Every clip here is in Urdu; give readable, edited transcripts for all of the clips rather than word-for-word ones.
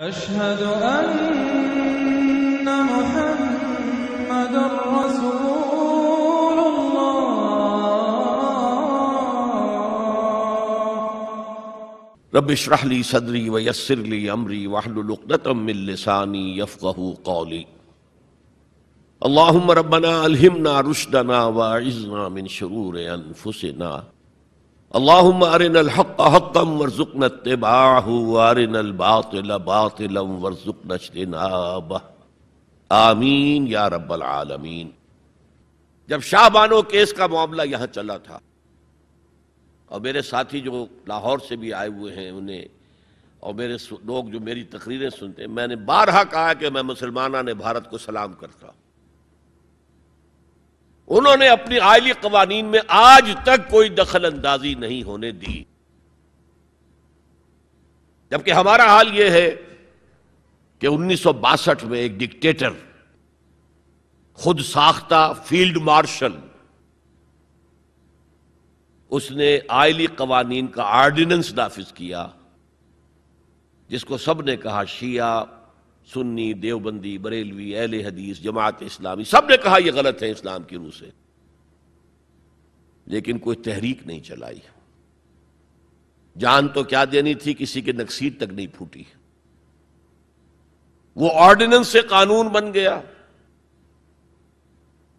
أشهد أن محمد رسول الله. رب اشرح لي صدري ويسر لي أمري واحلل عقدة من لساني يفقهوا قولي. اللهم ربنا ألهمنا رشدنا وأعذنا من شرور أنفسنا. اللهم أرنا الحق حقا وارزقنا اتباعه وأرنا الباطل باطلا وارزقنا اجتنابه. آمین یا رب العالمین۔ جب شاہ بانو کیس کا معاملہ یہاں چلا تھا اور میرے ساتھی جو لاہور سے بھی آئے ہوئے ہیں انہیں اور میرے لوگ جو میری تقریریں سنتے ہیں، میں نے بارہا کہا کہ میں مسلمانان بھارت کو سلام کرتا ہوں۔ انہوں نے اپنی آئلی قوانین میں آج تک کوئی دخل اندازی نہیں ہونے دی، جبکہ ہمارا حال یہ ہے کہ 1962 میں ایک ڈکٹیٹر، خود ساختہ فیلڈ مارشل، اس نے آئلی قوانین کا آرڈیننس نافذ کیا جس کو سب نے کہا، شیعہ، سنی، دیوبندی، بریلوی، اہل حدیث، جماعت اسلامی، سب نے کہا یہ غلط ہے اسلام کی روح سے، لیکن کوئی تحریک نہیں چلائی۔ جان تو کیا دینی تھی، کسی کے نکسیر تک نہیں پھوٹی۔ وہ آرڈیننس سے قانون بن گیا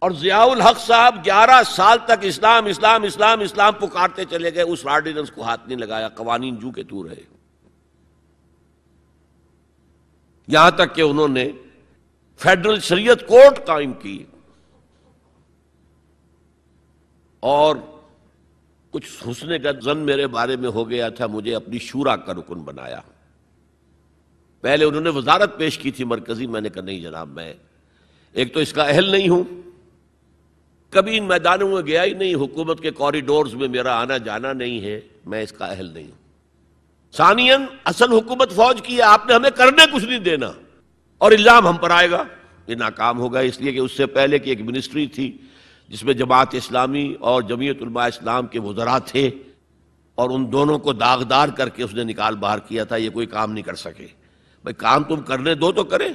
اور ضیاء الحق صاحب 11 سال تک اسلام اسلام اسلام اسلام پکارتے چلے گئے، اس آرڈیننس کو ہاتھ نہیں لگایا، قوانین جو کے تو رہے، یہاں تک کہ انہوں نے فیڈرل شریعت کورٹ قائم کی اور کچھ حسن ظن میرے بارے میں ہو گیا تھا، مجھے اپنی شورا کا رکن بنایا۔ پہلے انہوں نے وزارت پیش کی تھی مرکزی، میں نے کہا نہیں جناب، میں ایک تو اس کا اہل نہیں ہوں، کبھی ان میدانوں میں گیا ہی نہیں، حکومت کے کوریڈورز میں میرا آنا جانا نہیں ہے، میں اس کا اہل نہیں ہوں۔ ثانیاً اصل حکومت فوج کی ہے، آپ نے ہمیں کرنے کچھ نہیں دینا اور الزام ہم پر آئے گا، یہ ناکام ہوگا، اس لیے کہ اس سے پہلے کی ایک منسٹری تھی جس میں جماعت اسلامی اور جمعیت علماء اسلام کے وزراء تھے اور ان دونوں کو داغدار کر کے اس نے نکال باہر کیا تھا، یہ کوئی کام نہیں کر سکے۔ بھائی کام تم کرنے دو تو کرے،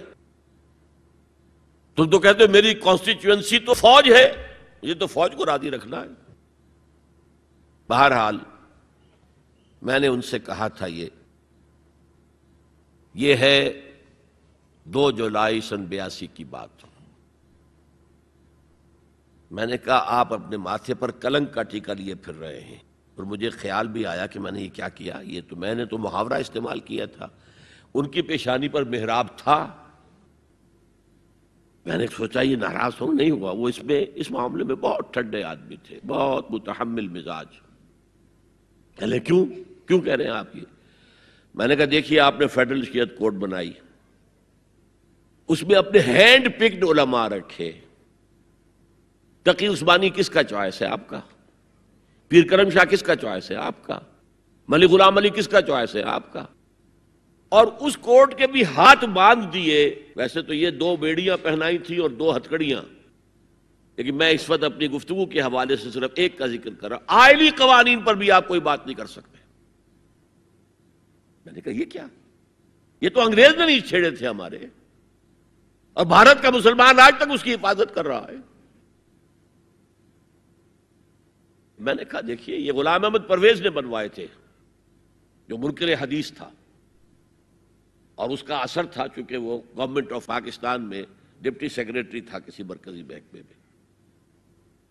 تم تو کہتے ہو میری کانسٹیچوئنسی تو فوج ہے، یہ تو فوج کو راضی رکھنا ہے۔ بہرحال میں نے ان سے کہا تھا یہ ہے 2 جولائی سن 82 کی بات۔ میں نے کہا آپ اپنے ماتھے پر کلنک کا ٹیکا لیے پھر رہے ہیں، اور مجھے خیال بھی آیا کہ میں نے یہ کیا کیا، یہ تو میں نے تو محاورہ استعمال کیا تھا، ان کی پیشانی پر محراب تھا۔ میں نے سوچا یہ ناراض ہو نہیں ہوا، وہ اس معاملے میں بہت ٹھنڈے آدمی تھے، بہت متحمل مزاج۔ کہلے کیوں کہہ رہے ہیں آپ یہ؟ میں نے کہا دیکھیے آپ نے فیڈرل شریعت کورٹ بنائی، اس میں اپنے ہینڈ پکڈ علماء رکھے۔ تقی عثمانی کس کا چوائس ہے؟ آپ کا۔ پیر کرم شاہ کس کا چوائس ہے؟ آپ کا۔ ملی غلام علی کس کا چوائس ہے؟ آپ کا۔ اور اس کورٹ کے بھی ہاتھ باندھ دیے، ویسے تو یہ 2 بیڑیاں پہنائی تھی اور 2 ہتھکڑیاں، لیکن میں اس وقت اپنی گفتگو کے حوالے سے صرف ایک کا ذکر کر رہا، آئلی قوانین پر بھی آپ کوئی بات نہیں کر سکتے۔ میں نے کہا یہ کیا؟ یہ تو انگریز نے نہیں چھیڑے تھے ہمارے، اور بھارت کا مسلمان آج تک اس کی حفاظت کر رہا ہے۔ میں نے کہا دیکھیے یہ غلام احمد پرویز نے بنوائے تھے جو منکر حدیث تھا، اور اس کا اثر تھا چونکہ وہ گورنمنٹ آف پاکستان میں ڈپٹی سیکریٹری تھا کسی مرکزی محکمے میں،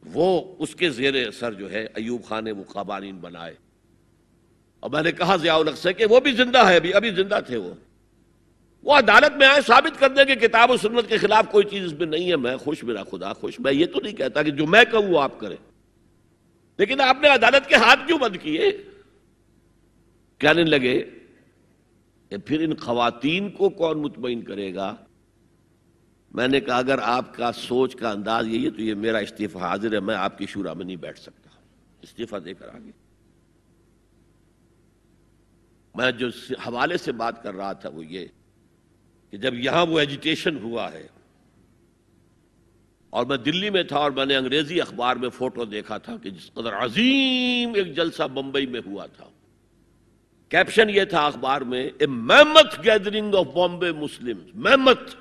وہ اس کے زیر اثر جو ہے ایوب خان نے وہ قوانین بنائے۔ اور میں نے کہا ضیاء الحق سے کہ وہ بھی زندہ ہے، ابھی زندہ تھے، وہ عدالت میں آئے ثابت کر دیں کہ کتاب و سنت کے خلاف کوئی چیز اس میں نہیں ہے۔ میں خوش، میرا خدا خوش، میں یہ تو نہیں کہتا کہ جو میں کہوں وہ آپ کریں، لیکن آپ نے عدالت کے ہاتھ کیوں بند کیے؟ کہنے لگے کہ پھر ان خواتین کو کون مطمئن کرے گا؟ میں نے کہا اگر آپ کا سوچ کا انداز یہی ہے تو یہ میرا استعفیٰ حاضر ہے، میں آپ کی شورا میں نہیں بیٹھ سکتا، استعفیٰ دے کر آگے۔ میں جو حوالے سے بات کر رہا تھا وہ یہ کہ جب یہاں وہ ایجیٹیشن ہوا ہے، اور میں دلی میں تھا اور میں نے انگریزی اخبار میں فوٹو دیکھا تھا کہ جس قدر عظیم ایک جلسہ بمبئی میں ہوا تھا، کیپشن یہ تھا اخبار میں، اے میمتھ گیدرنگ آف بامبے مسلم، میمتھ.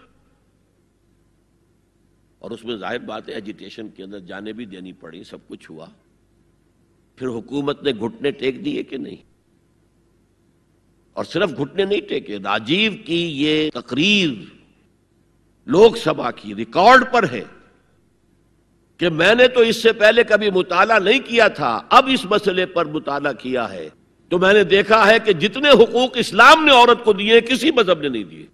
اور اس میں ظاہر بات ہے ایجیٹیشن کے اندر جانیں بھی دینی پڑی، سب کچھ ہوا. پھر حکومت نے گھٹنے ٹیک دیے کہ نہیں؟ اور صرف گھٹنے نہیں ٹیکے، راجیو کی یہ تقریر لوک سبھا کی ریکارڈ پر ہے کہ میں نے تو اس سے پہلے کبھی مطالعہ نہیں کیا تھا، اب اس مسئلے پر مطالعہ کیا ہے تو میں نے دیکھا ہے کہ جتنے حقوق اسلام نے عورت کو دیے کسی مذہب نے نہیں دیے.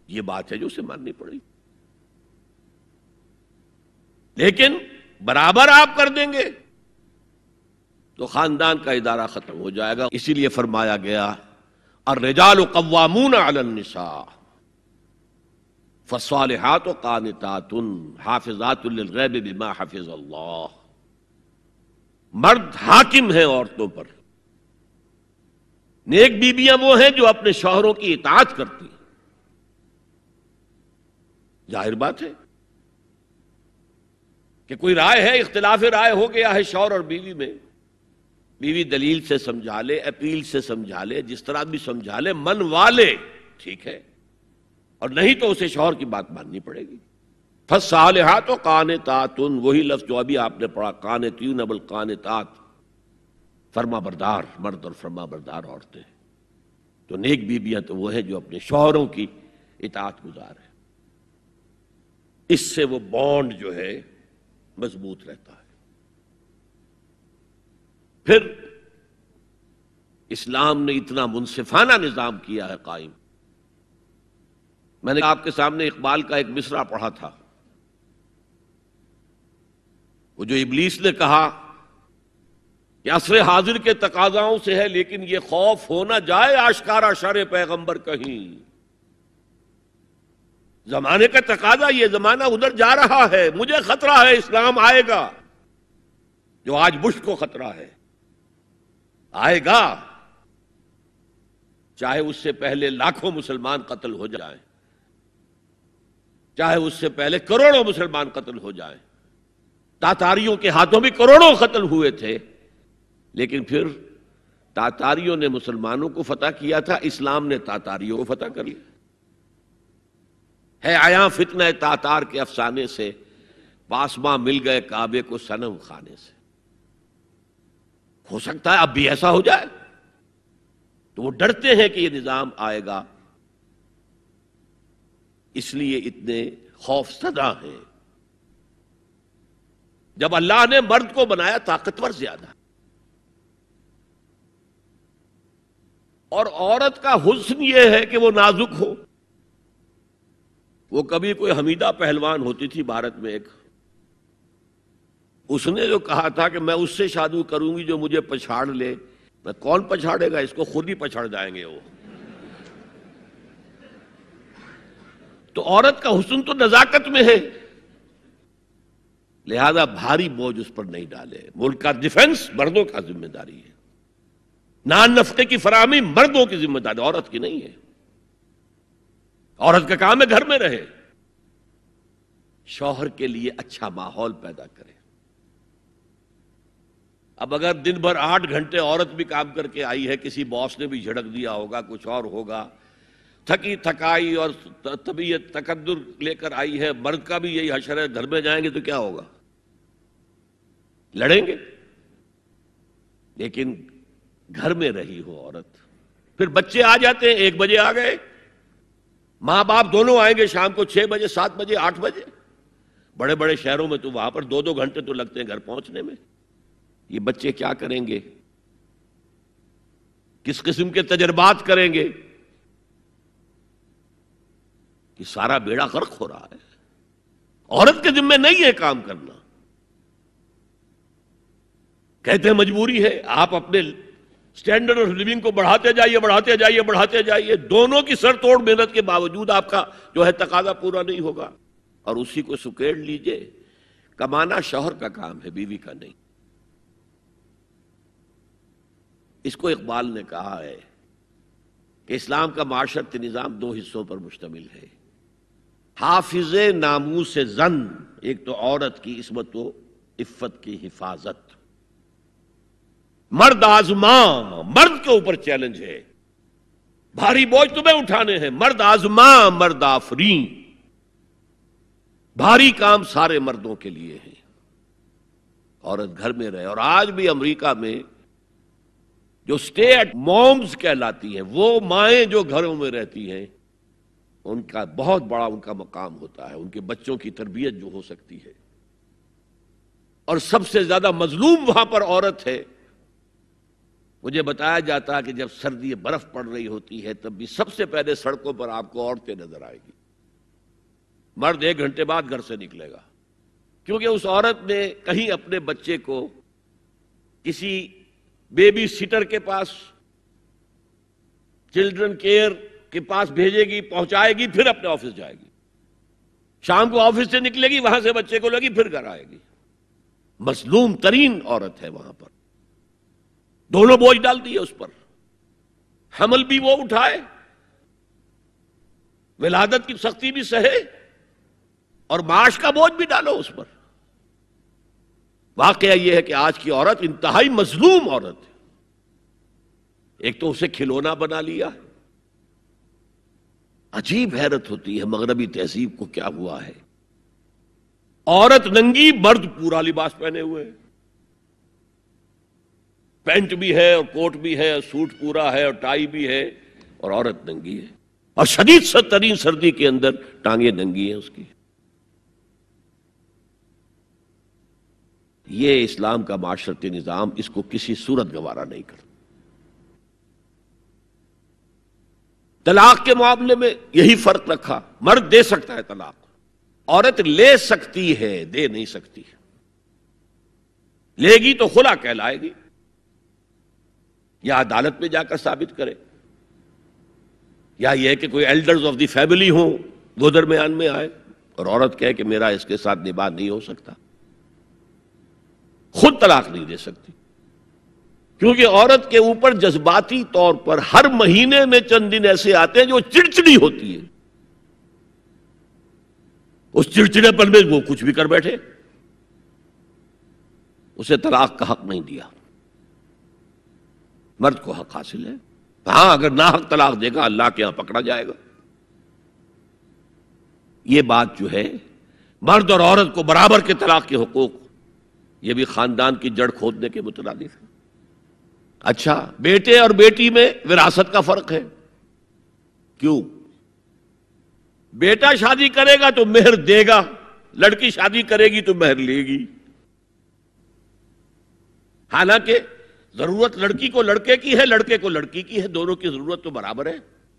یہ بات ہے جو اسے ماننی پڑی. لیکن برابر آپ کر دیں گے تو خاندان کا ادارہ ختم ہو جائے گا. اسی لیے فرمایا گیا الرجال قوامون علی النساء فالصالحات قانتات حافظات للغیب بما حفظ اللہ. مرد حاکم ہیں عورتوں پر. نیک بیویاں وہ ہیں جو اپنے شوہروں کی اطاعت کرتی ہیں. ظاہر بات ہے کہ کوئی رائے ہے، اختلاف رائے ہو گیا ہے شوہر اور بیوی میں، بیوی دلیل سے سمجھا لے، اپیل سے سمجھا لے، جس طرح بھی سمجھا لے، منوا لے، ٹھیک ہے، اور نہیں تو اسے شوہر کی بات ماننی پڑے گی. فالصالحات قانتات، وہی لفظ جو ابھی آپ نے پڑھا، قانتین بالقانتات، فرما بردار مرد اور فرما بردار عورتیں. تو نیک بیویاں تو وہ ہیں جو اپنے شوہروں کی اطاعت گزار ہیں. اس سے وہ بانڈ جو ہے مضبوط رہتا ہے. پھر اسلام نے اتنا منصفانہ نظام کیا ہے قائم. میں نے آپ کے سامنے اقبال کا ایک مصرع پڑھا تھا، وہ جو ابلیس نے کہا کہ عصر حاضر کے تقاضاؤں سے ہے لیکن یہ خوف ہو نہ جائے آشکارا شر پیغمبر کہیں. زمانے کا تقاضا، یہ زمانہ ادھر جا رہا ہے، مجھے خطرہ ہے اسلام آئے گا جو آج بش کو خطرہ ہے. آئے گا چاہے اس سے پہلے لاکھوں مسلمان قتل ہو جائیں، چاہے اس سے پہلے کروڑوں مسلمان قتل ہو جائیں. تاتاریوں کے ہاتھوں بھی کروڑوں قتل ہوئے تھے، لیکن پھر تاتاریوں نے مسلمانوں کو فتح کیا تھا، اسلام نے تاتاریوں کو فتح کر لیا. ہے آیا فتنہ تاتار کے افسانے سے، پاسماں مل گئے کعبے کو صنم خانے سے. ہو سکتا ہے اب بھی ایسا ہو جائے، تو وہ ڈرتے ہیں کہ یہ نظام آئے گا، اس لیے اتنے خوف زدہ ہیں. جب اللہ نے مرد کو بنایا طاقتور زیادہ، اور عورت کا حسن یہ ہے کہ وہ نازک ہو. وہ کبھی کوئی حمیدہ پہلوان ہوتی تھی بھارت میں ایک، اس نے جو کہا تھا کہ میں اس سے شادی کروں گی جو مجھے پچھاڑ لے. میں کون پچھاڑے گا اس کو، خود ہی پچھاڑ جائیں گے وہ. تو عورت کا حسن تو نزاکت میں ہے، لہذا بھاری بوجھ اس پر نہیں ڈالے. ملک کا ڈیفنس مردوں کا ذمہ داری ہے، نان نفقے کی فراہمی مردوں کی ذمہ داری، عورت کی نہیں ہے. عورت کا کام ہے گھر میں رہے، شوہر کے لیے اچھا ماحول پیدا کرے. اب اگر دن بھر 8 گھنٹے عورت بھی کام کر کے آئی ہے، کسی باس نے بھی جھڑک دیا ہوگا، کچھ اور ہوگا، تھکی تھکائی اور طبیعت تقدر لے کر آئی ہے، مرد کا بھی یہی حشر ہے، گھر میں جائیں گے تو کیا ہوگا؟ لڑیں گے. لیکن گھر میں رہی ہو عورت. پھر بچے آ جاتے ہیں، 1 بجے آ گئے، ماں باپ دونوں آئیں گے شام کو 6 بجے 7 بجے 8 بجے. بڑے بڑے شہروں میں تو وہاں پر 2 گھنٹے تو لگتے ہیں گھر پہنچنے میں. یہ بچے کیا کریں گے؟ کس قسم کے تجربات کریں گے؟ کہ سارا بیڑا غرق ہو رہا ہے. عورت کے ذمہ نہیں ہے کام کرنا. کہتے ہیں مجبوری ہے. آپ اپنے سٹینڈرڈ آف لیونگ کو بڑھاتے جائیے بڑھاتے جائیے بڑھاتے جائیے، دونوں کی سر توڑ محنت کے باوجود آپ کا جو ہے تقاضا پورا نہیں ہوگا، اور اسی کو سکیڑ لیجئے. کمانا شوہر کا کام ہے، بیوی کا نہیں. اس کو اقبال نے کہا ہے کہ اسلام کا معاشرتی نظام 2 حصوں پر مشتمل ہے. حافظ ناموس زن، ایک تو عورت کی عصمت و عفت کی حفاظت، مرد آزما، مرد کے اوپر چیلنج ہے، بھاری بوجھ تمہیں اٹھانے ہیں، مرد آزما مرد آفرین، بھاری کام سارے مردوں کے لیے ہیں، عورت گھر میں رہے۔ اور آج بھی امریکہ میں جو سٹے ایٹ مومز کہلاتی ہیں، وہ مائیں جو گھروں میں رہتی ہیں، ان کا بہت بڑا ان کا مقام ہوتا ہے، ان کے بچوں کی تربیت جو ہو سکتی ہے۔ اور سب سے زیادہ مظلوم وہاں پر عورت ہے۔ مجھے بتایا جاتا ہے کہ جب سردی برف پڑ رہی ہوتی ہے تب بھی سب سے پہلے سڑکوں پر آپ کو عورتیں نظر آئے گی، مرد 1 گھنٹے بعد گھر سے نکلے گا، کیونکہ اس عورت نے کہیں اپنے بچے کو کسی بیبی سیٹر کے پاس، چلڈرن کیئر کے پاس بھیجے گی، پہنچائے گی، پھر اپنے آفس جائے گی، شام کو آفس سے نکلے گی، وہاں سے بچے کو لگی، پھر گھر آئے گی۔ مظلوم ترین عورت ہے وہاں پر، دونوں بوجھ ڈال دیے اس پر، حمل بھی وہ اٹھائے، ولادت کی سختی بھی سہے، اور معاش کا بوجھ بھی ڈالو اس پر۔ واقعہ یہ ہے کہ آج کی عورت انتہائی مظلوم عورت ہے۔ ایک تو اسے کھلونا بنا لیا ہے، عجیب حیرت ہوتی ہے مغربی تہذیب کو کیا ہوا ہے۔ عورت ننگی، مرد پورا لباس پہنے ہوئے ہے، پینٹ بھی ہے اور کوٹ بھی ہے، سوٹ پورا ہے اور ٹائی بھی ہے، اور عورت ننگی ہے، اور شدید ترین سردی کے اندر ٹانگیں ننگی ہیں اس کی۔ یہ اسلام کا معاشرتی نظام اس کو کسی صورت گوارا نہیں کرتا۔ طلاق کے معاملے میں یہی فرق رکھا، مرد دے سکتا ہے طلاق، عورت لے سکتی ہے، دے نہیں سکتی۔ لے گی تو خلا کہلائے گی، یا عدالت میں جا کر ثابت کرے، یا یہ کہ کوئی ایلڈرز آف دی فیملی ہوں وہ درمیان میں آئے اور عورت کہے کہ میرا اس کے ساتھ نباہ نہیں ہو سکتا، خود طلاق نہیں دے سکتی، کیونکہ عورت کے اوپر جذباتی طور پر ہر مہینے میں چند دن ایسے آتے ہیں جو چڑچڑی ہوتی ہے، اس چڑچڑے پن میں وہ کچھ بھی کر بیٹھے، اسے طلاق کا حق نہیں دیا۔ مرد کو حق حاصل ہے، ہاں اگر ناحق طلاق دے گا اللہ کے ہاں پکڑا جائے گا۔ یہ بات جو ہے مرد اور عورت کو برابر کے طلاق کے حقوق، یہ بھی خاندان کی جڑ کھودنے کے مترادف ہے۔ اچھا، بیٹے اور بیٹی میں وراثت کا فرق ہے، کیوں؟ بیٹا شادی کرے گا تو مہر دے گا، لڑکی شادی کرے گی تو مہر لے گی، حالانکہ ضرورت لڑکی کو لڑکے کی ہے، لڑکے کو لڑکی کی ہے، دونوں کی ضرورت تو برابر ہے۔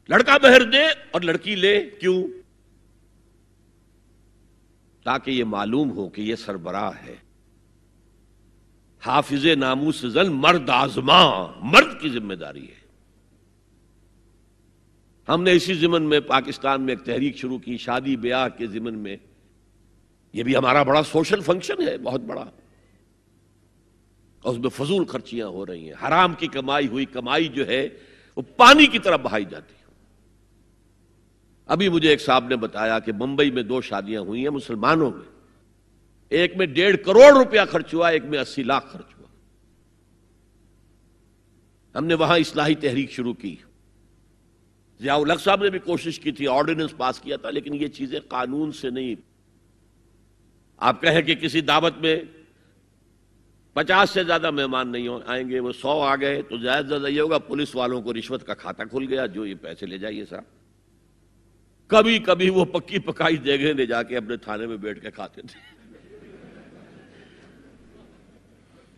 لڑکا مہر دے اور لڑکی لے، کیوں؟ تاکہ یہ معلوم ہو کہ یہ سربراہ ہے، حافظ ناموس زن، مرد آزما، مرد کی ذمہ داری ہے۔ ہم نے اسی ضمن میں پاکستان میں ایک تحریک شروع کی، شادی بیاہ کے ضمن میں، یہ بھی ہمارا بڑا سوشل فنکشن ہے، بہت بڑا، اور اس میں فضول خرچیاں ہو رہی ہیں، حرام کی کمائی ہوئی کمائی جو ہے وہ پانی کی طرح بہائی جاتی ہے۔ ابھی مجھے ایک صاحب نے بتایا کہ ممبئی میں 2 شادیاں ہوئی ہیں مسلمانوں میں، ایک میں 1.5 کروڑ روپیہ خرچ ہوا، ایک میں 80 لاکھ خرچ ہوا۔ ہم نے وہاں اصلاحی تحریک شروع کی، ضیاء الحق صاحب نے بھی کوشش کی تھی، آرڈیننس پاس کیا تھا، لیکن یہ چیزیں قانون سے نہیں۔ آپ کہیں کہ کسی دعوت میں 50 سے زیادہ مہمان نہیں آئیں گے، وہ 100 آ گئے تو زیادہ زیادہ یہ ہوگا پولیس والوں کو رشوت کا کھاتا کھل گیا، جو یہ پیسے لے جائیے صاحب۔ کبھی کبھی وہ پکی پکائی دیگیں لے جا کے اپنے تھانے میں بیٹھ کے کھاتے تھے،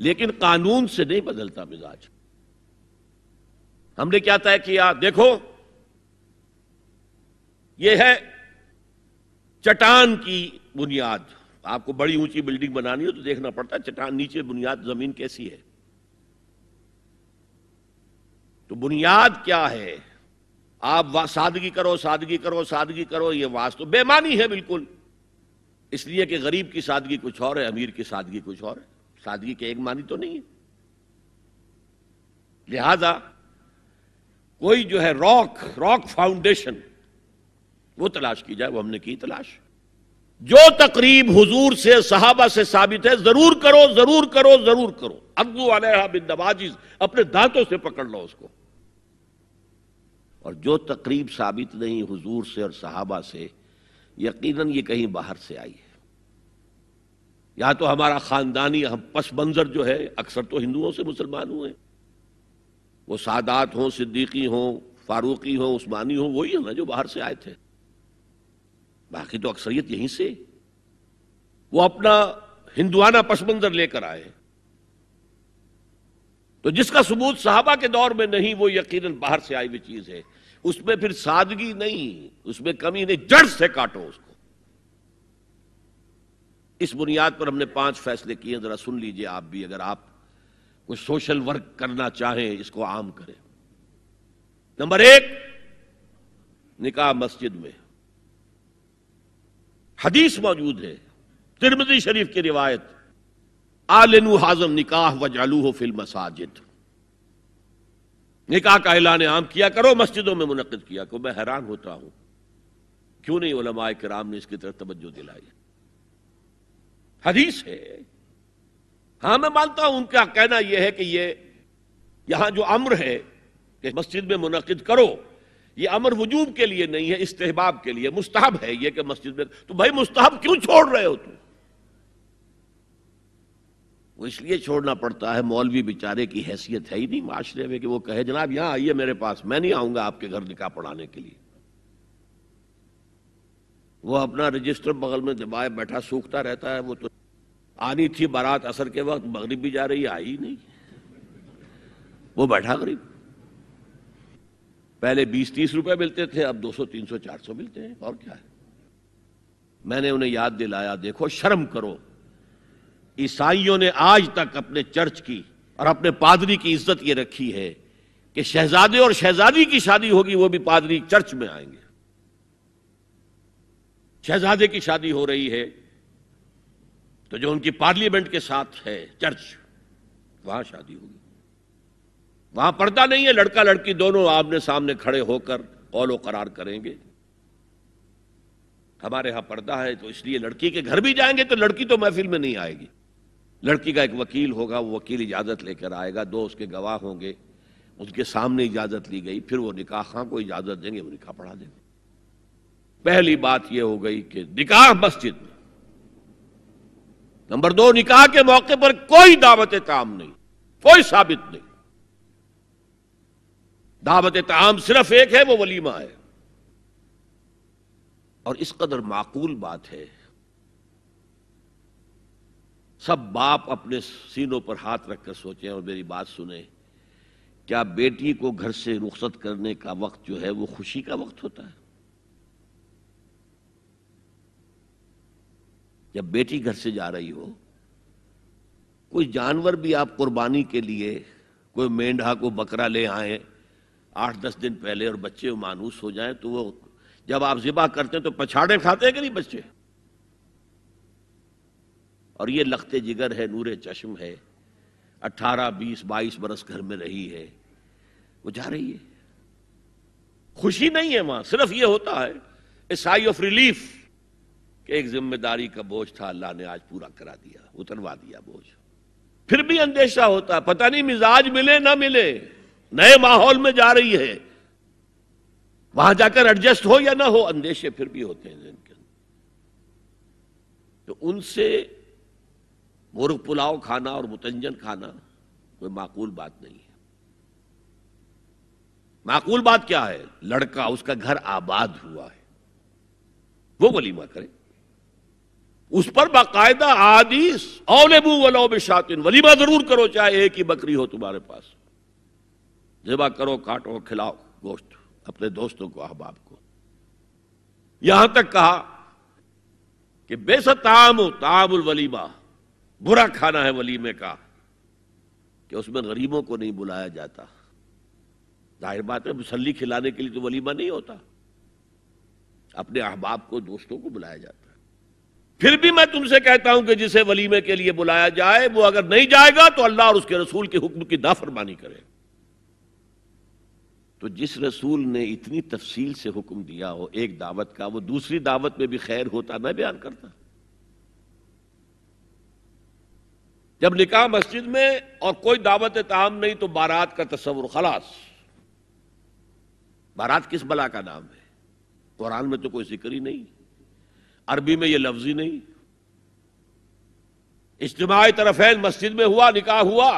لیکن قانون سے نہیں بدلتا مزاج۔ ہم نے کیا طے کیا؟ دیکھو یہ ہے چٹان کی بنیاد، آپ کو بڑی اونچی بلڈنگ بنانی ہو تو دیکھنا پڑتا ہے چٹان نیچے بنیاد زمین کیسی ہے۔ تو بنیاد کیا ہے؟ آپ سادگی کرو، سادگی کرو، سادگی کرو، یہ واسطہ بے معنی ہے بالکل، اس لیے کہ غریب کی سادگی کچھ اور ہے، امیر کی سادگی کچھ اور ہے، سادگی کے ایک معنی تو نہیں ہے۔ لہذا کوئی جو ہے راک فاؤنڈیشن وہ تلاش کی جائے، وہ ہم نے کی تلاش۔ جو تقریب حضور سے صحابہ سے ثابت ہے ضرور کرو ضرور کرو ضرور کرو. عضو علیہا بالنواجذ، اپنے دانتوں سے پکڑ لو اس کو. اور جو تقریب ثابت نہیں حضور سے اور صحابہ سے، یقیناً یہ کہیں باہر سے آئی ہے. یا تو ہمارا خاندانی پس منظر جو ہے، اکثر تو ہندوؤں سے مسلمان ہوئے، وہ سادات ہوں، صدیقی ہوں، فاروقی ہوں، عثمانی ہوں، وہی ہیں نا جو باہر سے آئے تھے. باقی تو اکثریت یہیں سے، وہ اپنا ہندوانہ پس منظر لے کر آئے. تو جس کا ثبوت صحابہ کے دور میں نہیں، وہ یقیناً باہر سے آئی ہوئی چیز ہے. اس میں پھر سادگی نہیں، اس میں کمی نہیں، جڑ سے کاٹو اس کو. اس بنیاد پر ہم نے 5 فیصلے کیے، ذرا سن لیجئے آپ بھی، اگر آپ کوئی سوشل ورک کرنا چاہیں اس کو عام کریں. نمبر 1، نکاح مسجد میں. حدیث موجود ہے، ترمذی شریف کی روایت، اعلنوا ھذا النکاح واجعلوہ فی المساجد. نکاح کا اعلان عام کیا کرو، مسجدوں میں منعقد کیا کرو. میں حیران ہوتا ہوں کیوں نہیں علماء کرام نے اس کی طرف توجہ دلائی. حدیث ہے. ہاں میں مانتا ہوں ان کا کہنا یہ ہے کہ یہ یہاں جو امر ہے کہ مسجد میں منعقد کرو، یہ امر وجوب کے لیے نہیں ہے، استحباب کے لیے. مستحب ہے یہ کہ مسجد میں. تو بھائی مستحب کیوں چھوڑ رہے ہو تم؟ وہ اس لیے چھوڑنا پڑتا ہے، مولوی بیچارے کی حیثیت ہے ہی نہیں معاشرے میں کہ وہ کہے جناب یہاں آئیے میرے پاس، میں نہیں آؤں گا آپ کے گھر نکاح پڑھانے کے لیے. وہ اپنا رجسٹر بغل میں دبائے بیٹھا سوکھتا رہتا ہے. وہ تو آنی تھی بارات عصر کے وقت، مغرب بھی جا رہی ہے، آئی ہی نہیں، وہ بیٹھا غریب. پہلے 20-30 روپے ملتے تھے، اب 200 300 400 ملتے ہیں. اور کیا ہے؟ میں نے انہیں یاد دلایا دیکھو شرم کرو. عیسائیوں نے آج تک اپنے چرچ کی اور اپنے پادری کی عزت یہ رکھی ہے کہ شہزادے اور شہزادی کی شادی ہوگی وہ بھی پادری چرچ میں آئیں گے. شہزادے کی شادی ہو رہی ہے تو جو ان کی پارلیمنٹ کے ساتھ ہے چرچ، وہاں شادی ہوگی. وہاں پردہ نہیں ہے، لڑکا لڑکی دونوں آمنے سامنے کھڑے ہو کر قول و قرار کریں گے. ہمارے ہاں پردہ ہے تو اس لیے لڑکی کے گھر بھی جائیں گے تو لڑکی تو محفل میں نہیں آئے گی. لڑکی کا ایک وکیل ہوگا، وہ وکیل اجازت لے کر آئے گا، 2 اس کے گواہ ہوں گے، اس کے سامنے اجازت لی گئی، پھر وہ نکاح خواہ کو اجازت دیں گے، وہ نکاح پڑھا دیں گے. پہلی بات یہ ہو گئی کہ نکاح مسجد میں. نمبر 2، نکاح کے موقع پر کوئی دعوت طعام نہیں، کوئی ثابت نہیں. دعوت طعام صرف ایک ہے، وہ ولیمہ ہے. اور اس قدر معقول بات ہے، سب باپ اپنے سینوں پر ہاتھ رکھ کر سوچیں اور میری بات سنیں. کیا بیٹی کو گھر سے رخصت کرنے کا وقت جو ہے وہ خوشی کا وقت ہوتا ہے؟ جب بیٹی گھر سے جا رہی ہو، کوئی جانور بھی آپ قربانی کے لیے، کوئی مینڈھا کو بکرا لے آئیں 8-10 دن پہلے اور بچے مانوس ہو جائیں تو وہ جب آپ ذبح کرتے ہیں تو پچھاڑے کھاتے ہیں کہ نہیں بچے؟ اور یہ لخت جگر ہے، نور چشم ہے، 18 20 22 برس گھر میں رہی ہے، وہ جا رہی ہے. خوشی نہیں ہے وہاں، صرف یہ ہوتا ہے اے سائی آف ریلیف کہ ایک ذمہ داری کا بوجھ تھا، اللہ نے آج پورا کرا دیا، اتروا دیا بوجھ. پھر بھی اندیشہ ہوتا ہے، پتہ نہیں مزاج ملے نہ ملے، نئے ماحول میں جا رہی ہے، وہاں جا کر ایڈجسٹ ہو یا نہ ہو، اندیشے پھر بھی ہوتے ہیں ذہن کے اندر. تو ان سے مرغ پلاؤ کھانا اور متنجن کھانا کوئی معقول بات نہیں ہے. معقول بات کیا ہے؟ لڑکا، اس کا گھر آباد ہوا ہے، وہ ولیمہ کرے، اس پر باقاعدہ حدیث اولبو ولو بشاتن، ولیمہ ضرور کرو چاہے ایک ہی بکری ہو تمہارے پاس، ذبح کرو، کاٹو، کھلاؤ گوشت اپنے دوستوں کو، احباب کو. یہاں تک کہا کہ بیست طعام الولیمہ، برا کھانا ہے ولیمے کا کہ اس میں غریبوں کو نہیں بلایا جاتا. ظاہر بات ہے مسلی کھلانے کے لیے تو ولیمہ نہیں ہوتا، اپنے احباب کو، دوستوں کو بلایا جاتا ہے. پھر بھی میں تم سے کہتا ہوں کہ جسے ولیمے کے لیے بلایا جائے وہ اگر نہیں جائے گا تو اللہ اور اس کے رسول کے حکم کی نافرمانی کرے. تو جس رسول نے اتنی تفصیل سے حکم دیا ہو ایک دعوت کا، وہ دوسری دعوت میں بھی خیر ہوتا میں بیان کرتا. جب نکاح مسجد میں اور کوئی دعوت تعام نہیں تو بارات کا تصور خلاص. بارات کس بلا کا نام ہے؟ قرآن میں تو کوئی ذکر ہی نہیں، عربی میں یہ لفظ ہی نہیں. اجتماع طرفین مسجد میں ہوا، نکاح ہوا.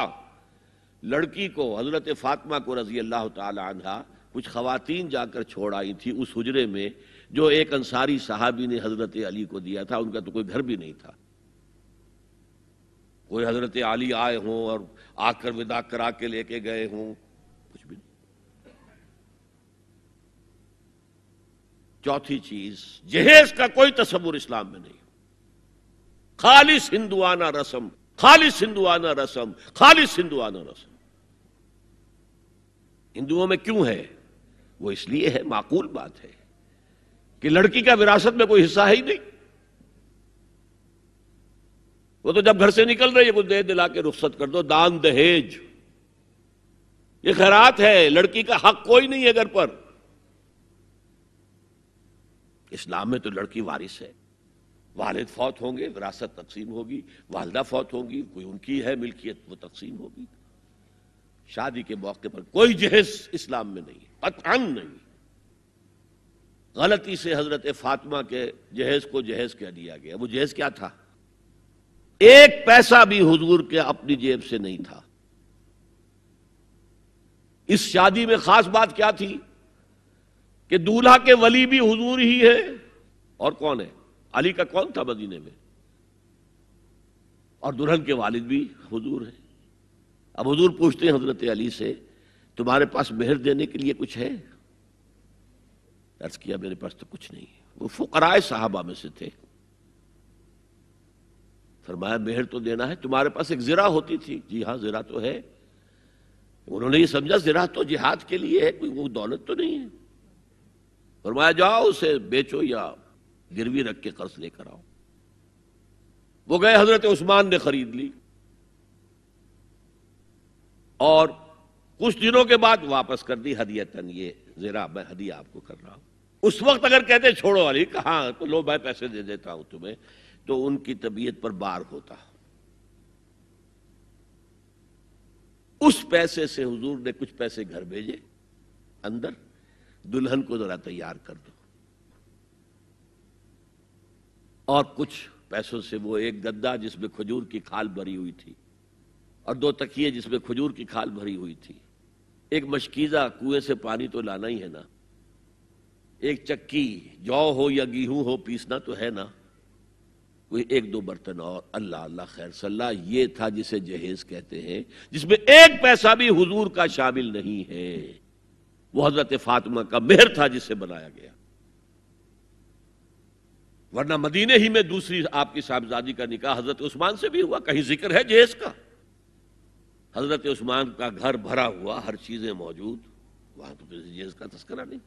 لڑکی کو، حضرت فاطمہ کو رضی اللہ تعالی عنہا، کچھ خواتین جا کر چھوڑ آئی تھی اس حجرے میں جو ایک انصاری صحابی نے حضرت علی کو دیا تھا. ان کا تو کوئی گھر بھی نہیں تھا. کوئی حضرت علی آئے ہوں اور آ کر وداع کرا کے لے کے گئے ہوں، کچھ بھی نہیں. چوتھی چیز، جہیز کا کوئی تصور اسلام میں نہیں. خالص ہندوانہ رسم، خالص ہندوانہ رسم، خالص ہندوانہ رسم. ہندوؤں میں کیوں ہے؟ وہ اس لیے ہے، معقول بات ہے کہ لڑکی کا وراثت میں کوئی حصہ ہے ہی نہیں. وہ تو جب گھر سے نکل رہی ہے کچھ دے دلا کے رخصت کر دو. دان دہیج یہ خیرات ہے، لڑکی کا حق کوئی نہیں ہے گھر پر. اسلام میں تو لڑکی وارث ہے. والد فوت ہوں گے، وراثت تقسیم ہوگی. والدہ فوت ہوں گی، کوئی ان کی ہے ملکیت، وہ تقسیم ہوگی. شادی کے موقع پر کوئی جہیز اسلام میں نہیں، قطعاً نہیں. غلطی سے حضرت فاطمہ کے جہیز کو جہیز کہہ دیا گیا. وہ جہیز کیا تھا؟ ایک پیسہ بھی حضور کے اپنی جیب سے نہیں تھا. اس شادی میں خاص بات کیا تھی کہ دولہا کے ولی بھی حضور ہی ہے. اور کون ہے؟ علی کا کون تھا مدینے میں؟ اور دلہن کے والد بھی حضور ہیں. اب حضور پوچھتے ہیں حضرت علی سے، تمہارے پاس مہر دینے کے لیے کچھ ہے؟ عرض کیا میرے پاس تو کچھ نہیں. وہ فقراء صحابہ میں سے تھے. فرمایا مہر تو دینا ہے. تمہارے پاس ایک زرہ ہوتی تھی؟ جی ہاں زرہ تو ہے. انہوں نے یہ سمجھا زرہ تو جہاد کے لیے ہے، کوئی وہ دولت تو نہیں ہے. فرمایا جاؤ اسے بیچو یا گروی رکھ کے قرض لے کر آؤ. وہ گئے، حضرت عثمان نے خرید لی اور کچھ دنوں کے بعد واپس کر دی ہدیتاً. یہ زرہ میں ہدیہ آپ کو کر رہا ہوں. اس وقت اگر کہتے چھوڑو علی، کہاں تو لو میں پیسے دے دیتا ہوں تمہیں، تو ان کی طبیعت پر بار ہوتا. اس پیسے سے حضور نے کچھ پیسے گھر بھیجے اندر، دلہن کو ذرا تیار کر دو. اور کچھ پیسوں سے وہ ایک گدا جس میں کھجور کی کھال بھری ہوئی تھی، اور 2 تکیے جس میں کھجور کی کھال بھری ہوئی تھی، ایک مشکیزہ، کنویں سے پانی تو لانا ہی ہے نا، ایک چکی، جو ہو یا گیہوں ہو پیسنا تو ہے نا، کوئی 1-2 برتن اور. اللہ اللہ خیر صلاح. یہ تھا جسے جہیز کہتے ہیں، جس میں ایک پیسہ بھی حضور کا شامل نہیں ہے. وہ حضرت فاطمہ کا مہر تھا جس سے بنایا گیا. ورنہ مدینے ہی میں دوسری آپ کی صاحبزادی کا نکاح حضرت عثمان سے بھی ہوا. کہیں ذکر ہے جہیز کا؟ حضرت عثمان کا گھر بھرا ہوا، ہر چیزیں موجود، وہاں تو کسی جہیز کا تذکرہ نہیں.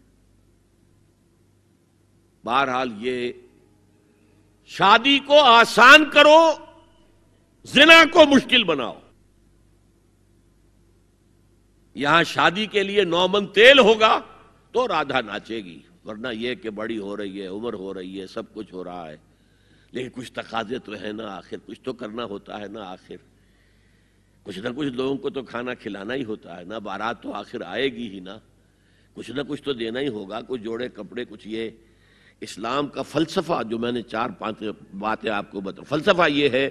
بہرحال یہ شادی کو آسان کرو، زنا کو مشکل بناؤ. یہاں شادی کے لیے 9 من تیل ہوگا تو رادھا ناچے گی. ورنہ یہ کہ بڑی ہو رہی ہے، عمر ہو رہی ہے، سب کچھ ہو رہا ہے، لیکن کچھ تقاضے تو ہے نا، آخر کچھ تو کرنا ہوتا ہے نا. آخر کچھ نہ کچھ لوگوں کو تو کھانا کھلانا ہی ہوتا ہے نا. بارات تو آخر آئے گی ہی نا، کچھ نہ کچھ تو دینا ہی ہوگا. کچھ جوڑے کپڑے، کچھ یہ. اسلام کا فلسفہ جو میں نے 4-5 باتیں آپ کو بتا، فلسفہ یہ ہے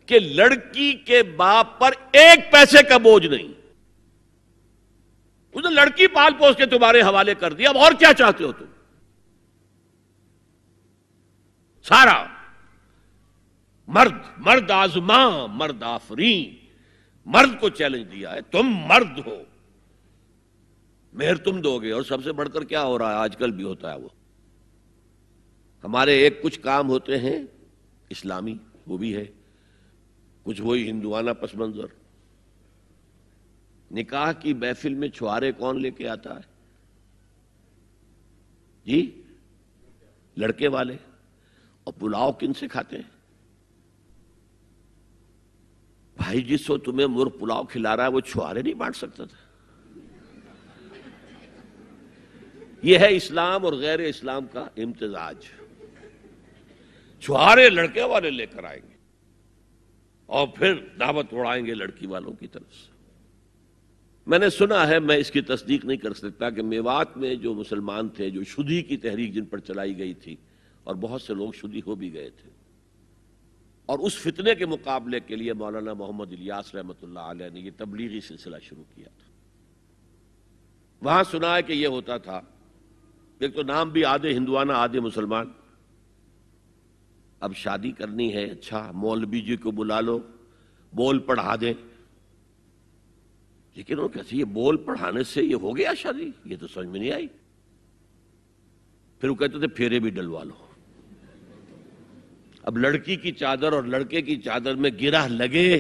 کہ لڑکی کے باپ پر ایک پیسے کا بوجھ نہیں. اس نے لڑکی پال پوس کے تمہارے حوالے کر دیا، اب اور کیا چاہتے ہو تم؟ سارا مرد آزماں، مرد آفرین، مرد کو چیلنج دیا ہے، تم مرد ہو، مہر تم دو گے. اور سب سے بڑھ کر کیا ہو رہا ہے آج کل بھی ہوتا ہے، وہ ہمارے ایک کچھ کام ہوتے ہیں اسلامی، وہ بھی ہے، کچھ وہی ہندوانہ پس منظر. نکاح کی محفل میں چھوارے کون لے کے آتا ہے؟ جی لڑکے والے. اور پلاؤ کن سے کھاتے ہیں؟ بھائی جس کو تمہیں مرغ پلاؤ کھلا رہا ہے وہ چھوارے نہیں بانٹ سکتا تھا؟ یہ ہے اسلام اور غیر اسلام کا امتزاج. چھوارے لڑکے والے لے کر آئیں گے. اور پھر دعوت اڑائیں گے لڑکی والوں کی طرف سے۔ میں نے سنا ہے، میں اس کی تصدیق نہیں کر سکتا، کہ میوات میں جو مسلمان تھے، جو شدی کی تحریک جن پر چلائی گئی تھی، اور بہت سے لوگ شدی ہو بھی گئے تھے، اور اس فتنے کے مقابلے کے لیے مولانا محمد الیاس رحمۃ اللہ علیہ نے یہ تبلیغی سلسلہ شروع کیا تھا۔ وہاں سنا ہے کہ یہ ہوتا تھا، ایک تو نام بھی آدھے ہندوانہ آدھے مسلمان، اب شادی کرنی ہے، اچھا مولوی جی کو بلا لو، بول پڑھا دیں۔ لیکن وہ کہتے یہ بول پڑھانے سے یہ ہو گیا شادی؟ یہ تو سمجھ میں نہیں آئی۔ پھر وہ کہتے تھے پھیرے بھی ڈلوا لو۔ اب لڑکی کی چادر اور لڑکے کی چادر میں گرہ لگے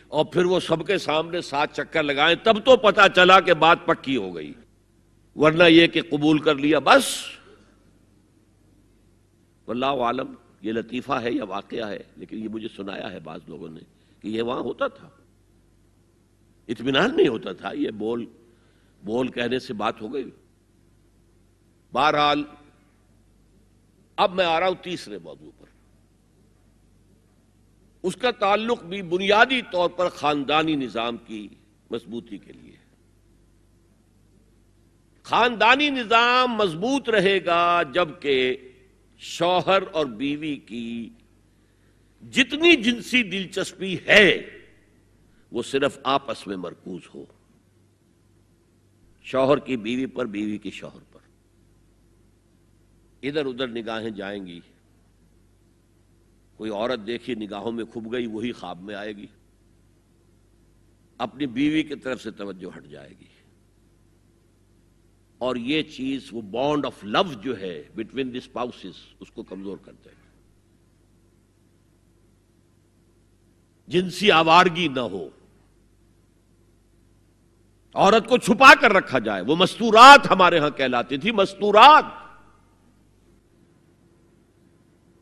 اور پھر وہ سب کے سامنے 7 چکر لگائیں، تب تو پتا چلا کہ بات پکی ہو گئی، ورنہ یہ کہ قبول کر لیا بس۔ واللہ عالم یہ لطیفہ ہے یا واقعہ ہے، لیکن یہ مجھے سنایا ہے بعض لوگوں نے کہ یہ وہاں ہوتا تھا، اطمینان نہیں ہوتا تھا، یہ بول کہنے سے بات ہو گئی۔ بہرحال اب میں آ رہا ہوں تیسرے موضوع پر، اس کا تعلق بھی بنیادی طور پر خاندانی نظام کی مضبوطی کے لیے۔ خاندانی نظام مضبوط رہے گا جبکہ شوہر اور بیوی کی جتنی جنسی دلچسپی ہے وہ صرف آپس میں مرکوز ہو، شوہر کی بیوی پر، بیوی کی شوہر پر۔ ادھر ادھر نگاہیں جائیں گی، کوئی عورت دیکھی نگاہوں میں کھب گئی، وہی خواب میں آئے گی، اپنی بیوی کی طرف سے توجہ ہٹ جائے گی، اور یہ چیز، وہ بانڈ آف لو جو ہے بٹوین دی اسپاؤسز، اس کو کمزور کر دے گا۔ جنسی آوارگی نہ ہو، عورت کو چھپا کر رکھا جائے، وہ مستورات ہمارے ہاں کہلاتی تھی، مستورات۔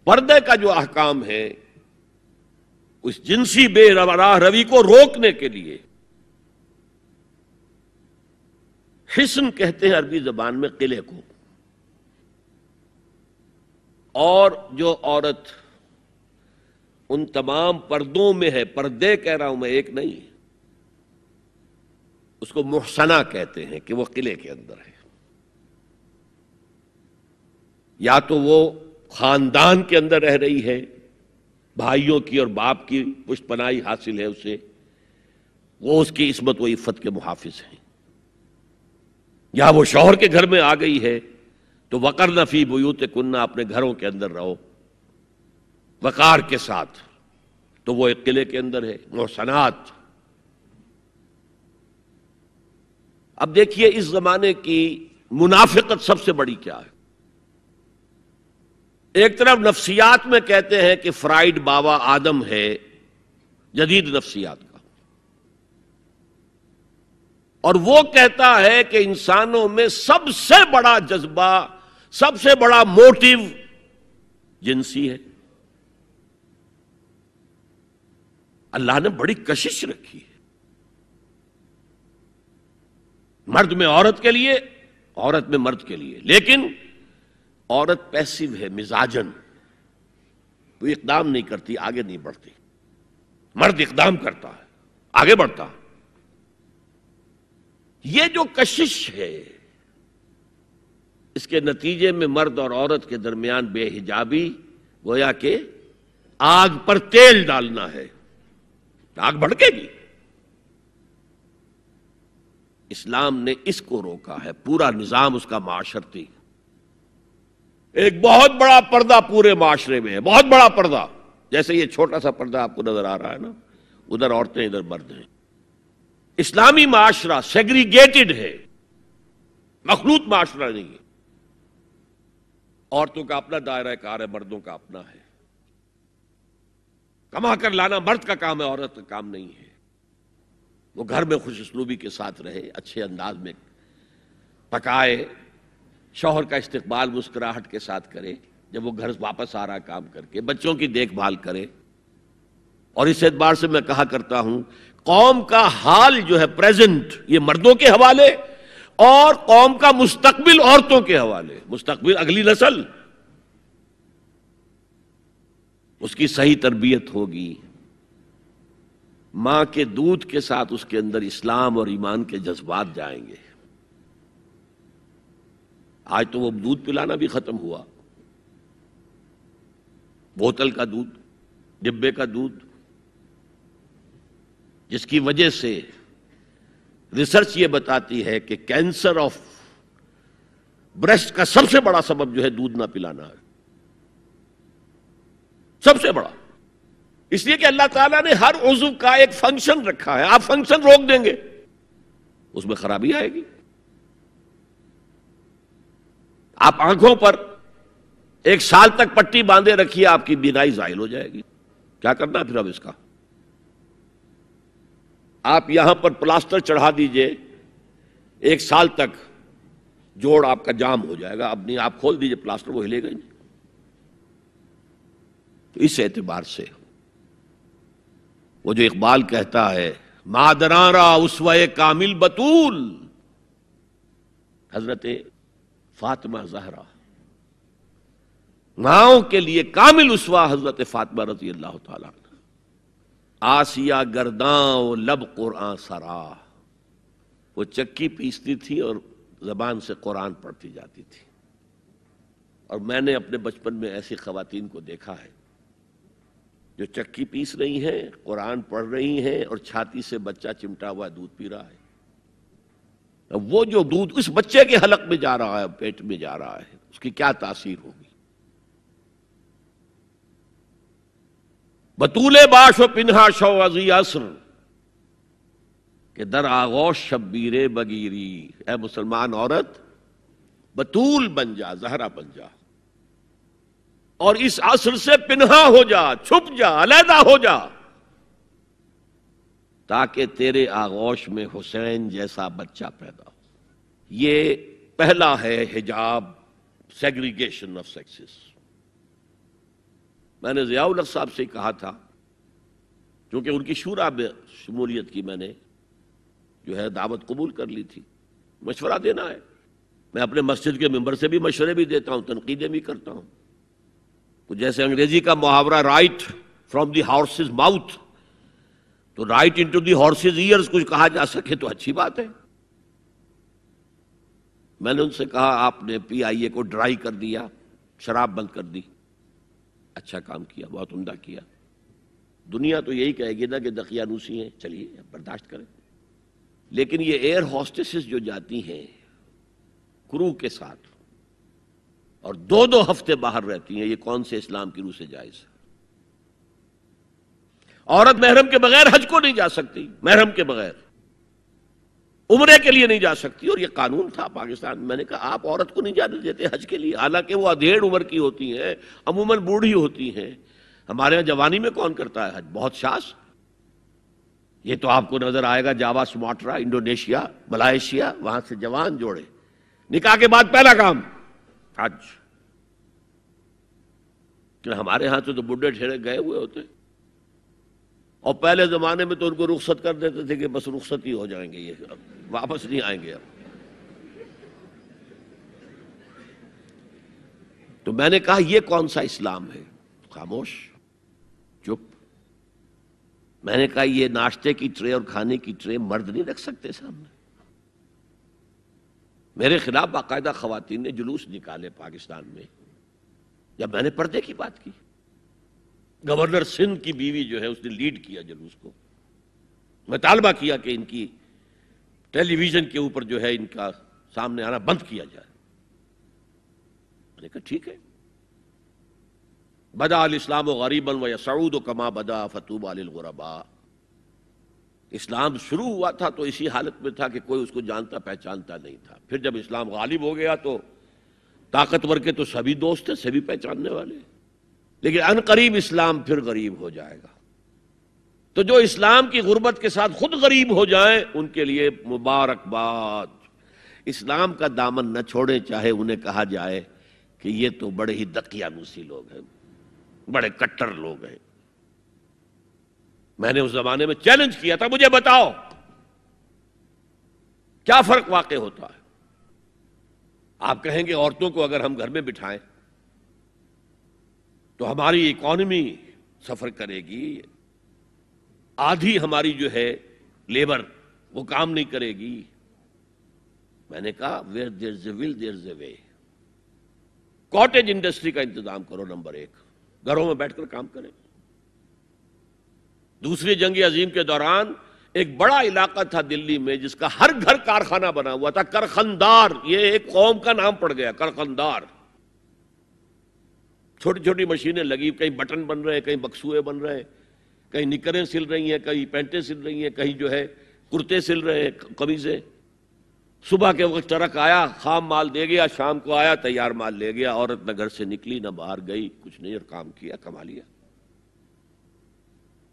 پردے کا جو احکام ہے اس جنسی بے راہ روی کو روکنے کے لیے، حسن کہتے ہیں عربی زبان میں قلعے کو، اور جو عورت ان تمام پردوں میں ہے، پردے کہہ رہا ہوں میں، ایک نہیں، اس کو محسنہ کہتے ہیں کہ وہ قلعے کے اندر ہے۔ یا تو وہ خاندان کے اندر رہ رہی ہے، بھائیوں کی اور باپ کی پشت پناہی حاصل ہے اسے، وہ اس کی عصمت و عفت کے محافظ ہیں، یا وہ شوہر کے گھر میں آ گئی ہے تو وقرن فی بیوتکن، اپنے گھروں کے اندر رہو وقار کے ساتھ، تو وہ ایک قلعے کے اندر ہے، محسنات۔ اب دیکھیے اس زمانے کی منافقت سب سے بڑی کیا ہے۔ ایک طرف نفسیات میں کہتے ہیں کہ فرائیڈ بابا آدم ہے جدید نفسیات کا، اور وہ کہتا ہے کہ انسانوں میں سب سے بڑا جذبہ، سب سے بڑا موٹیو جنسی ہے۔ اللہ نے بڑی کشش رکھی ہے، مرد میں عورت کے لیے، عورت میں مرد کے لیے، لیکن عورت پیسیو ہے مزاجن، وہ اقدام نہیں کرتی، آگے نہیں بڑھتی، مرد اقدام کرتا ہے، آگے بڑھتا ہے۔ یہ جو کشش ہے، اس کے نتیجے میں مرد اور عورت کے درمیان بے حجابی گویا کہ آگ پر تیل ڈالنا ہے، آگ بھڑکے گی۔ اسلام نے اس کو روکا ہے، پورا نظام اس کا معاشرتی، ایک بہت بڑا پردہ پورے معاشرے میں ہے، بہت بڑا پردہ، جیسے یہ چھوٹا سا پردہ آپ کو نظر آ رہا ہے نا، ادھر عورتیں ادھر مرد ہیں۔ اسلامی معاشرہ سیگریگیٹڈ ہے، مخلوط معاشرہ نہیں ہے۔ عورتوں کا اپنا دائرہ کار ہے، مردوں کا اپنا ہے، کما کر لانا مرد کا کام ہے، عورت کا کام نہیں ہے۔ وہ گھر میں خوش اسلوبی کے ساتھ رہے، اچھے انداز میں پکائے، شوہر کا استقبال مسکراہٹ کے ساتھ کرے، جب وہ گھر واپس آ رہا کام کر کے، بچوں کی دیکھ بھال کرے۔ اور اس اعتبار سے میں کہا کرتا ہوں، قوم کا حال جو ہے پریزنٹ، یہ مردوں کے حوالے، اور قوم کا مستقبل عورتوں کے حوالے۔ مستقبل اگلی نسل، اس کی صحیح تربیت ہوگی، ماں کے دودھ کے ساتھ اس کے اندر اسلام اور ایمان کے جذبات جائیں گے۔ آج تو وہ دودھ پلانا بھی ختم ہوا، بوتل کا دودھ، ڈبے کا دودھ، جس کی وجہ سے ریسرچ یہ بتاتی ہے کہ کینسر آف بریسٹ کا سب سے بڑا سبب جو ہے دودھ نہ پلانا ہے، سب سے بڑا۔ اس لیے کہ اللہ تعالیٰ نے ہر عضو کا ایک فنکشن رکھا ہے، آپ فنکشن روک دیں گے اس میں خرابی آئے گی۔ آپ آنکھوں پر 1 سال تک پٹی باندھے رکھیے، آپ کی بینائی زائل ہو جائے گی، کیا کرنا پھر اب اس کا؟ آپ یہاں پر پلاسٹر چڑھا دیجئے، 1 سال تک جوڑ آپ کا جام ہو جائے گا، اب نہیں آپ کھول دیجئے پلاسٹر، وہ ہلے گا نہیں۔ تو اس اعتبار سے وہ جو اقبال کہتا ہے مادران را اسوہ کامل بطول، حضرت فاطمہ زہرا ماؤں کے لیے کامل اسوہ حضرت فاطمہ رضی اللہ تعالیٰ عنہ۔ آسیہ گرداں و لب قرآن سرا، وہ چکی پیستی تھی اور زبان سے قرآن پڑھتی جاتی تھی۔ اور میں نے اپنے بچپن میں ایسی خواتین کو دیکھا ہے جو چکی پیس رہی ہیں، قرآن پڑھ رہی ہیں اور چھاتی سے بچہ چمٹا ہوا دودھ پی رہا ہے۔ وہ جو دودھ اس بچے کے حلق میں جا رہا ہے، پیٹ میں جا رہا ہے، اس کی کیا تاثیر ہوگی؟ بطول باش و پنہا شو ازی عصر کہ در آغوش شبیر بگیری، اے مسلمان عورت بطول بن جا، زہرا بن جا، اور اس عصر سے پنہا ہو جا، چھپ جا، علیحدہ ہو جا، تاکہ تیرے آغوش میں حسین جیسا بچہ پیدا ہو۔ یہ پہلا ہے حجاب، سیگریگیشن آف سیکسز۔ میں نے ضیاء الحق صاحب سے کہا تھا، کیونکہ ان کی شورا میں شمولیت کی میں نے جو ہے دعوت قبول کر لی تھی، مشورہ دینا ہے۔ میں اپنے مسجد کے ممبر سے بھی مشورے بھی دیتا ہوں، تنقیدیں بھی کرتا ہوں۔ جیسے انگریزی کا محاورہ right from the horse's mouth, تو right into the horse's ears کچھ کہا جا سکے تو اچھی بات ہے۔ میں نے ان سے کہا آپ نے پی آئی اے کو ڈرائی کر دیا، شراب بند کر دی، اچھا کام کیا، بہت عمدہ کیا۔ دنیا تو یہی کہے گی نا کہ دقیانوسی ہیں، چلیے برداشت کریں۔ لیکن یہ ایئر ہوسٹسز جو جاتی ہیں کرو کے ساتھ اور 2 ہفتے باہر رہتی ہیں، یہ کون سے اسلام کی روح سے جائز ہے؟ عورت محرم کے بغیر حج کو نہیں جا سکتی، محرم کے بغیر عمرے کے لیے نہیں جا سکتی، اور یہ قانون تھا پاکستان میں۔ میں نے کہا آپ عورت کو نہیں جانے دیتے حج کے لیے، حالانکہ وہ ادھیڑ عمر کی ہوتی ہیں، عموماً بوڑھی ہوتی ہیں۔ ہمارے یہاں جوانی میں کون کرتا ہے حج؟ بہت شاذ۔ یہ تو آپ کو نظر آئے گا جاوا، سماٹرا، انڈونیشیا، ملائیشیا، وہاں سے جوان جوڑے نکاح کے بعد پہلا کام حج۔ کہ ہمارے ہاں سے تو بڈھے ٹھیرے گئے ہوئے ہوتے، اور پہلے زمانے میں تو ان کو رخصت کر دیتے تھے کہ بس رخصت ہی ہو جائیں گے، یہ اب واپس نہیں آئیں گے اب۔ تو میں نے کہا یہ کون سا اسلام ہے؟ خاموش، چپ۔ میں نے کہا یہ ناشتے کی ٹرے اور کھانے کی ٹرے مرد نہیں رکھ سکتے سامنے۔ میرے خلاف باقاعدہ خواتین نے جلوس نکالے پاکستان میں جب میں نے پردے کی بات کی۔ گورنر سندھ کی بیوی جو ہے اس نے لیڈ کیا جلوس کو، میں طالبہ کیا کہ ان کی ٹیلی ویژن کے اوپر جو ہے ان کا سامنے آنا بند کیا جائے۔ میں نے کہا ٹھیک ہے۔ بدا الاسلام غریبا ویسعود کما بدا فطوبی للغرباء۔ اسلام شروع ہوا تھا تو اسی حالت میں تھا کہ کوئی اس کو جانتا پہچانتا نہیں تھا، پھر جب اسلام غالب ہو گیا تو طاقتور کے تو سبھی دوست ہیں، سبھی پہچاننے والے، لیکن ان قریب اسلام پھر غریب ہو جائے گا۔ تو جو اسلام کی غربت کے ساتھ خود غریب ہو جائیں ان کے لیے مبارکباد۔ اسلام کا دامن نہ چھوڑیں، چاہے انہیں کہا جائے کہ یہ تو بڑے ہی دقیانوسی لوگ ہیں، بڑے کٹر لوگ ہیں۔ میں نے اس زمانے میں چیلنج کیا تھا، مجھے بتاؤ کیا فرق واقع ہوتا ہے؟ آپ کہیں گے عورتوں کو اگر ہم گھر میں بٹھائیں تو ہماری اکانومی سفر کرے گی، آدھی ہماری جو ہے لیبر وہ کام نہیں کرے گی. میں نے کہا where there is a will there is a way. Cottage industry کا انتظام کرو. نمبر 1 گھروں میں بیٹھ کر کام کریں. دوسری جنگ عظیم کے دوران ایک بڑا علاقہ تھا دلی میں جس کا ہر گھر کارخانہ بنا ہوا تھا. کرخندار، یہ ایک قوم کا نام پڑ گیا. کرخندار. چھوٹی چھوٹی مشینیں لگی، کہیں بٹن بن رہے ہیں، کہیں بکسوئے بن رہے ہیں، کہیں نکریں سل رہی ہیں، کہیں پینٹیں سل رہی ہیں، کہیں جو ہے کرتے سل رہے ہیں، قمیضیں. صبح کے وقت ٹرک آیا، خام مال دے گیا، شام کو آیا، تیار مال لے گیا. عورت نہ گھر سے نکلی نہ باہر گئی، کچھ نہیں، اور کام کیا، کما لیا.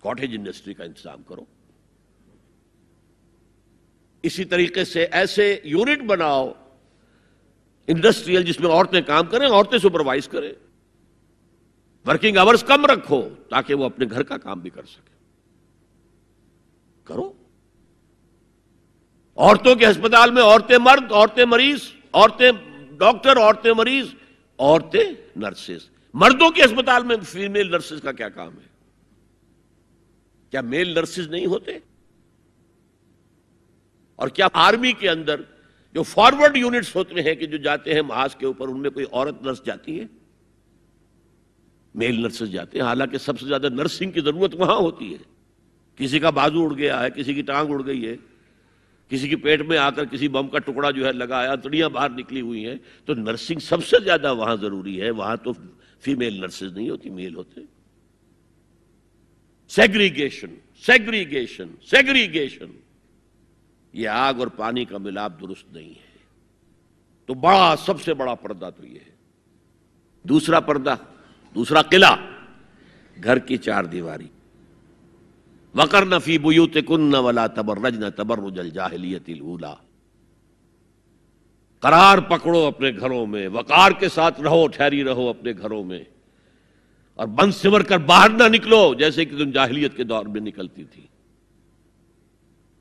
کاٹیج انڈسٹری کا انتظام کرو. اسی طریقے سے ایسے یونٹ بناؤ انڈسٹریل جس میں عورتیں کام کریں، عورتیں سپروائز کریں. ورکنگ آورز کم رکھو تاکہ وہ اپنے گھر کا کام بھی کر سکے. کرو. عورتوں کے ہسپتال میں عورتیں مرد، عورتیں مریض، عورتیں ڈاکٹر، عورتیں مریض، عورتیں نرسز. مردوں کے ہسپتال میں فیمیل نرسز کا کیا کام ہے؟ کیا میل نرسز نہیں ہوتے؟ اور کیا آرمی کے اندر جو فارورڈ یونٹس ہوتے ہیں کہ جو جاتے ہیں محاذ کے اوپر، ان میں کوئی عورت نرس جاتی ہے؟ میل نرسز جاتے ہیں. حالانکہ سب سے زیادہ نرسنگ کی ضرورت وہاں ہوتی ہے. کسی کا بازو اڑ گیا ہے، کسی کی ٹانگ اڑ گئی ہے، کسی کے پیٹ میں آ کر کسی بم کا ٹکڑا جو ہے لگایا، تڑیاں باہر نکلی ہوئی ہیں، تو نرسنگ سب سے زیادہ وہاں ضروری ہے. وہاں تو فیمیل نرسز نہیں ہوتی، میل ہوتے. Segregation, segregation, segregation. یہ آگ اور پانی کا ملاپ درست نہیں ہے. تو بڑا، سب سے بڑا پردہ تو یہ ہے. دوسرا پردہ، دوسرا قلعہ، گھر کی 4 دیواری. وَقَرْنَ فِي بُيُوتِكُنَّ وَلَا تَبَرَّجْنَ تَبَرُّجَ الْجَاهِلِيَّةِ الْأُولَىٰ. قرار پکڑو اپنے گھروں میں، وقار کے ساتھ رہو، ٹھہری رہو اپنے گھروں میں، اور بند سمر کر باہر نہ نکلو جیسے کہ تم جاہلیت کے دور میں نکلتی تھی.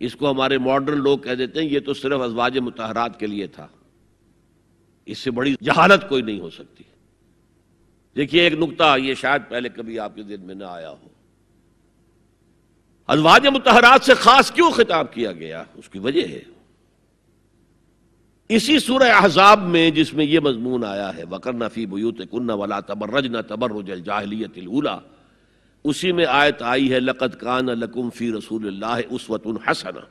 اس کو ہمارے ماڈرن لوگ کہہ دیتے ہیں یہ تو صرف ازواج مطہرات کے لیے تھا. اس سے بڑی جہالت کوئی نہیں ہو سکتی. دیکھیے ایک نکتہ، یہ شاید پہلے کبھی آپ کے ذہن میں نہ آیا ہو. ازواج مطہرات سے خاص کیوں خطاب کیا گیا؟ اس کی وجہ ہے اسی سورہ احزاب میں جس میں یہ مضمون آیا ہے وَقَرْنَ فِي بُيُوتِكُنَّ وَلَا تَبَرَّجْنَ تَبَرُّجَ الْجَاهِلِيَّةِ الْأُولَىٰ. اسی میں آیت آئی ہے لَقَدْ كَانَ لَكُمْ فِي رَسُولِ اللَّهِ أُسْوَةٌ حَسَنَةٌ.